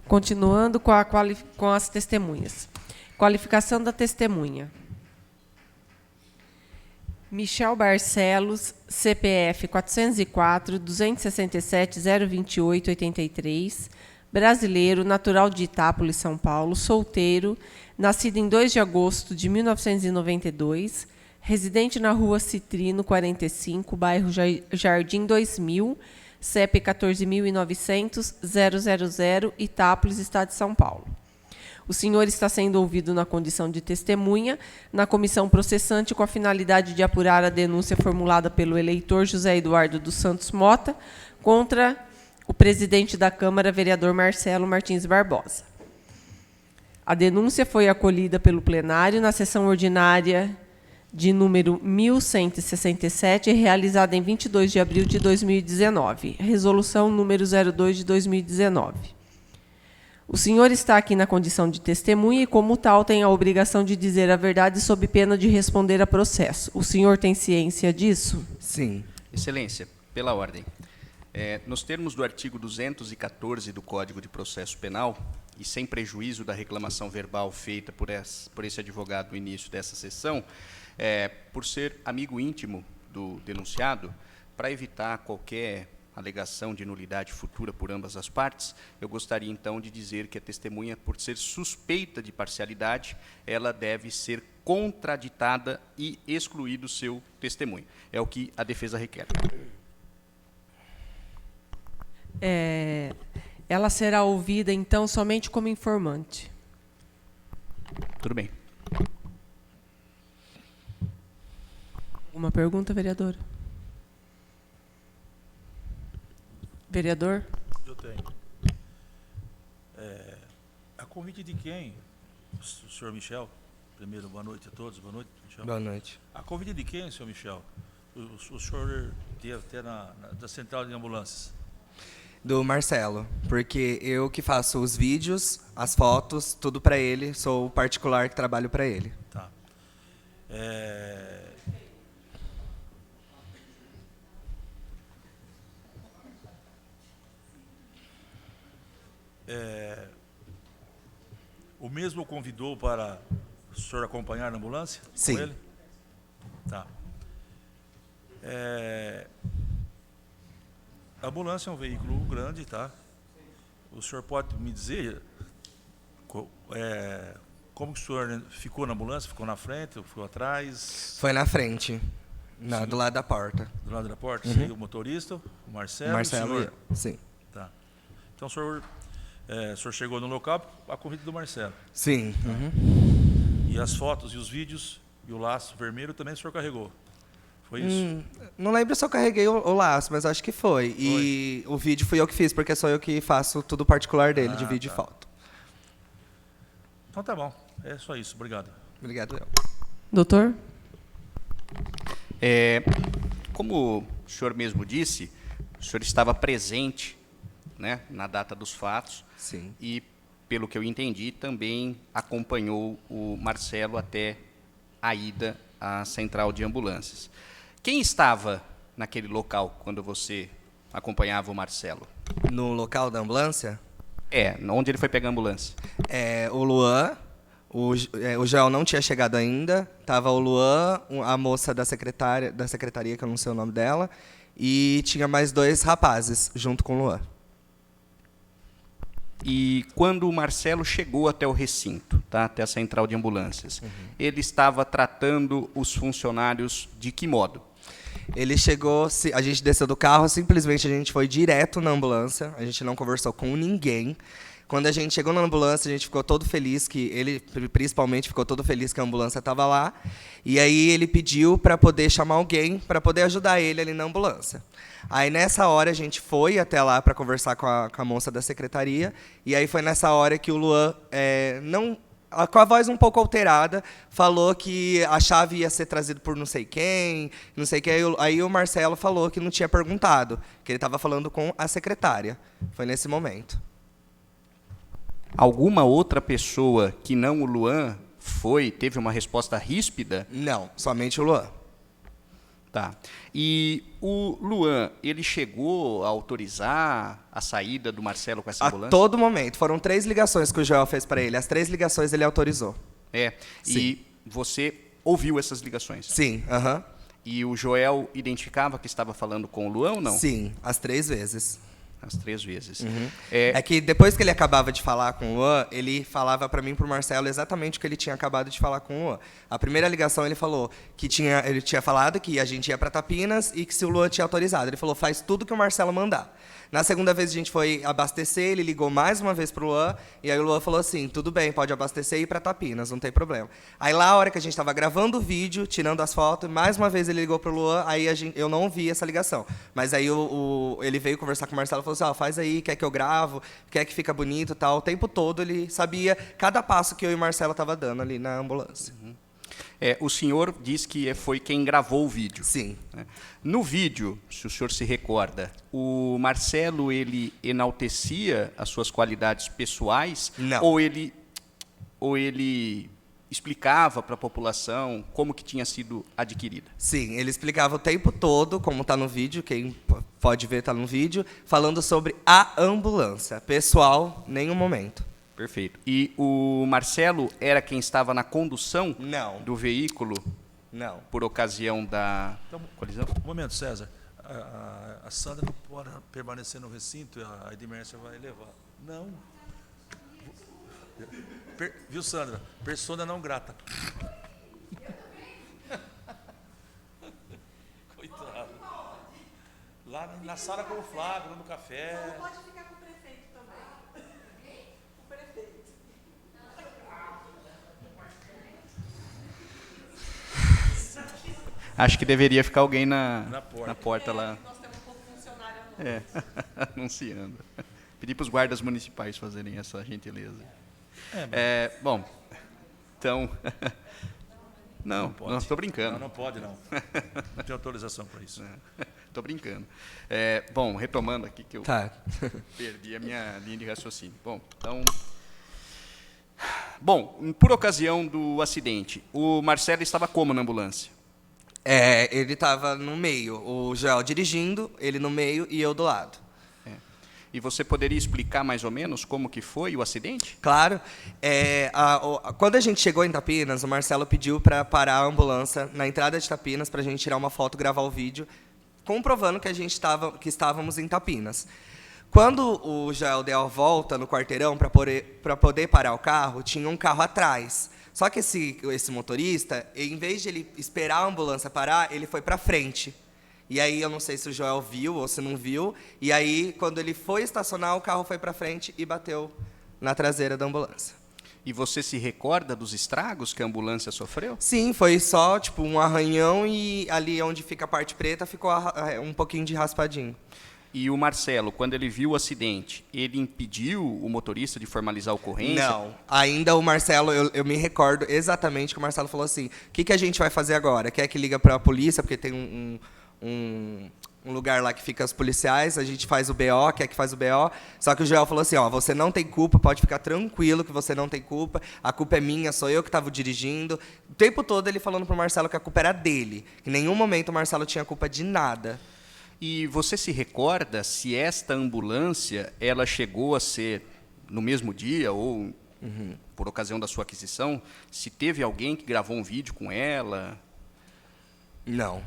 Continuando com as testemunhas. Qualificação da testemunha. Michel Barcelos, CPF 404-267-028-83, brasileiro, natural de Itápolis, São Paulo, solteiro, nascido em 2 de agosto de 1992, residente na Rua Citrino, 45, bairro Jardim 2000, CEP 14.900-000, Itápolis, Estado de São Paulo. O senhor está sendo ouvido na condição de testemunha na comissão processante com a finalidade de apurar a denúncia formulada pelo eleitor José Eduardo dos Santos Mota contra o presidente da Câmara, vereador Marcelo Martins Barbosa. A denúncia foi acolhida pelo plenário na sessão ordinária de número 1167, realizada em 22 de abril de 2019, resolução número 02 de 2019. O senhor está aqui na condição de testemunha e, como tal, tem a obrigação de dizer a verdade sob pena de responder a processo. O senhor tem ciência disso? Sim. Excelência, pela ordem. Nos termos do artigo 214 do Código de Processo Penal, e sem prejuízo da reclamação verbal feita por esse advogado no início dessa sessão, por ser amigo íntimo do denunciado, para evitar qualquer alegação de nulidade futura por ambas as partes, eu gostaria, então, de dizer que a testemunha, por ser suspeita de parcialidade, ela deve ser contraditada e excluído o seu testemunho. É o que a defesa requer. Ela será ouvida, então, somente como informante. Tudo bem. Alguma pergunta, vereador? Vereador? Eu tenho. A convite de quem? O senhor Michel? Primeiro, boa noite a todos. Boa noite, Michel. Boa noite. A convite de quem, senhor Michel? O senhor teve até da central de ambulâncias. Do Marcelo, porque eu que faço os vídeos, as fotos, tudo para ele, sou o particular que trabalho para ele. Tá. O mesmo o convidou para o senhor acompanhar na ambulância? Sim. Com ele? Tá. A ambulância é um veículo grande, tá? O senhor pode me dizer como que o senhor ficou na ambulância? Ficou na frente, ficou atrás? Foi na frente, do lado da porta. Do lado da porta? Uhum. Sim, o motorista, o Marcelo, Marcelo e o senhor? e eu, sim. Tá. Então o senhor chegou no local a convite do Marcelo. Sim. Tá. Uhum. E as fotos e os vídeos e o laço vermelho também o senhor carregou? Foi isso? Não lembro se eu carreguei o laço, mas acho que foi. E o vídeo fui eu que fiz, porque sou eu que faço tudo particular dele, de vídeo e foto. Então tá bom. É só isso. Obrigado. Obrigado, eu. Doutor? Como o senhor mesmo disse, o senhor estava presente, né, na data dos fatos. Sim. E, pelo que eu entendi, também acompanhou o Marcelo até a ida à central de ambulâncias. Quem estava naquele local quando você acompanhava o Marcelo? No local da ambulância? Onde ele foi pegar a ambulância. O Luan, o Joel não tinha chegado ainda, estava o Luan, a moça da secretaria, que eu não sei o nome dela, e tinha mais 2 rapazes junto com o Luan. E quando o Marcelo chegou até o recinto, tá, até a central de ambulâncias, ele estava tratando os funcionários de que modo? Ele chegou, a gente desceu do carro, simplesmente a gente foi direto na ambulância, a gente não conversou com ninguém. Quando a gente chegou na ambulância, a gente ficou todo feliz, que ele principalmente ficou todo feliz que a ambulância estava lá. E aí ele pediu para poder chamar alguém para poder ajudar ele ali na ambulância. Aí nessa hora a gente foi até lá para conversar com a moça da secretaria. E aí foi nessa hora que o Luan, com a voz um pouco alterada, falou que a chave ia ser trazida por não sei quem. Aí o Marcelo falou que não tinha perguntado, que ele estava falando com a secretária. Foi nesse momento. Alguma outra pessoa que não o Luan teve uma resposta ríspida? Não, somente o Luan. Tá. E o Luan, ele chegou a autorizar a saída do Marcelo com essa A ambulância? todo momento. Foram 3 ligações que o Joel fez para ele. As 3 ligações ele autorizou. É. Sim. E você ouviu essas ligações? Sim, aham. E o Joel identificava que estava falando com o Luan ou não? Sim, as 3 vezes. As 3 vezes. É que depois que ele acabava de falar com o Luan, ele falava para mim, pro Marcelo, exatamente o que ele tinha acabado de falar com o Luan. A primeira ligação ele falou que ele tinha falado que a gente ia para Tapinas e que se o Luan tinha autorizado. Ele falou, faz tudo que o Marcelo mandar. Na segunda vez a gente foi abastecer, ele ligou mais uma vez pro Luan, e aí o Luan falou assim, tudo bem, pode abastecer e ir para Tapinas, não tem problema. Aí lá, a hora que a gente estava gravando o vídeo, tirando as fotos, mais uma vez ele ligou pro Luan, aí eu não ouvi essa ligação. Mas aí ele veio conversar com o Marcelo e falou assim, faz aí, quer que eu gravo, quer que fica bonito e tal. O tempo todo ele sabia cada passo que eu e o Marcelo tava dando ali na ambulância. O senhor diz que foi quem gravou o vídeo. Sim. Né? No vídeo, se o senhor se recorda, o Marcelo, ele enaltecia as suas qualidades pessoais? Não. Ou ele explicava para a população como que tinha sido adquirida? Sim, ele explicava o tempo todo, como está no vídeo, quem pode ver está no vídeo, falando sobre a ambulância. Pessoal, nenhum momento. Perfeito. E o Marcelo era quem estava na condução Não. do veículo Não. por ocasião da Então, colisão? um momento, César. A Sandra não pode permanecer no recinto, a Edmércia vai levar. Não. Viu, Sandra? Persona não grata. Coitado. Lá na sala com o Flávio, no café. Pode ficar com o prefeito também. O prefeito. Acho que deveria ficar alguém na porta lá. Nós temos um pouco funcionário. Anunciando. Pedir para os guardas municipais fazerem essa gentileza. Bom, então... Não estou brincando. Não pode, não. Não tem autorização para isso. Estou brincando. Bom, retomando aqui que eu Tá. perdi a minha linha de raciocínio. Bom, por ocasião do acidente, o Marcelo estava como na ambulância? Ele estava no meio, o Joel dirigindo, ele no meio e eu do lado. E você poderia explicar mais ou menos como que foi o acidente? Claro. Quando a gente chegou em Tapinas, o Marcelo pediu para parar a ambulância na entrada de Tapinas para a gente tirar uma foto, gravar o vídeo, comprovando que que estávamos em Tapinas. Quando o Joel deu a volta no quarteirão para poder parar o carro, tinha um carro atrás. Só que esse motorista, em vez de ele esperar a ambulância parar, ele foi para frente. E aí, eu não sei se o Joel viu ou se não viu. E aí, quando ele foi estacionar, o carro foi para frente e bateu na traseira da ambulância. E você se recorda dos estragos que a ambulância sofreu? Sim, foi só tipo um arranhão e ali onde fica a parte preta ficou um pouquinho de raspadinho. E o Marcelo, quando ele viu o acidente, ele impediu o motorista de formalizar a ocorrência? Não, ainda o Marcelo, eu me recordo exatamente que o Marcelo falou assim, o que a gente vai fazer agora? Quer que liga para a polícia, porque tem um lugar lá que fica os policiais, a gente faz o BO, quer que faz o BO, só que o Joel falou assim, você não tem culpa, pode ficar tranquilo que você não tem culpa, a culpa é minha, sou eu que estava dirigindo. O tempo todo ele falando pro Marcelo que a culpa era dele, que em nenhum momento o Marcelo tinha culpa de nada. E você se recorda se esta ambulância, ela chegou a ser no mesmo dia ou por ocasião da sua aquisição, se teve alguém que gravou um vídeo com ela? Não.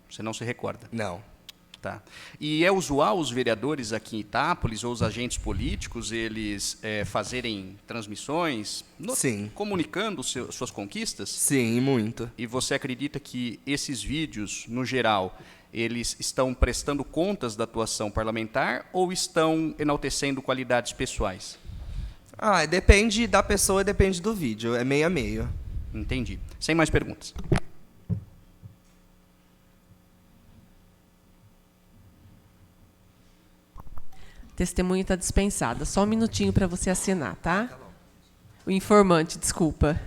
Você não se recorda? Não. Tá. E é usual os vereadores aqui em Itápolis ou os agentes políticos eles fazerem transmissões, Sim. comunicando suas conquistas? Sim, muito. E você acredita que esses vídeos, no geral, eles estão prestando contas da atuação parlamentar ou estão enaltecendo qualidades pessoais? Depende da pessoa, depende do vídeo, é meio a meio. Entendi. Sem mais perguntas. Testemunha está dispensada. Só um minutinho para você assinar, tá? O informante, desculpa.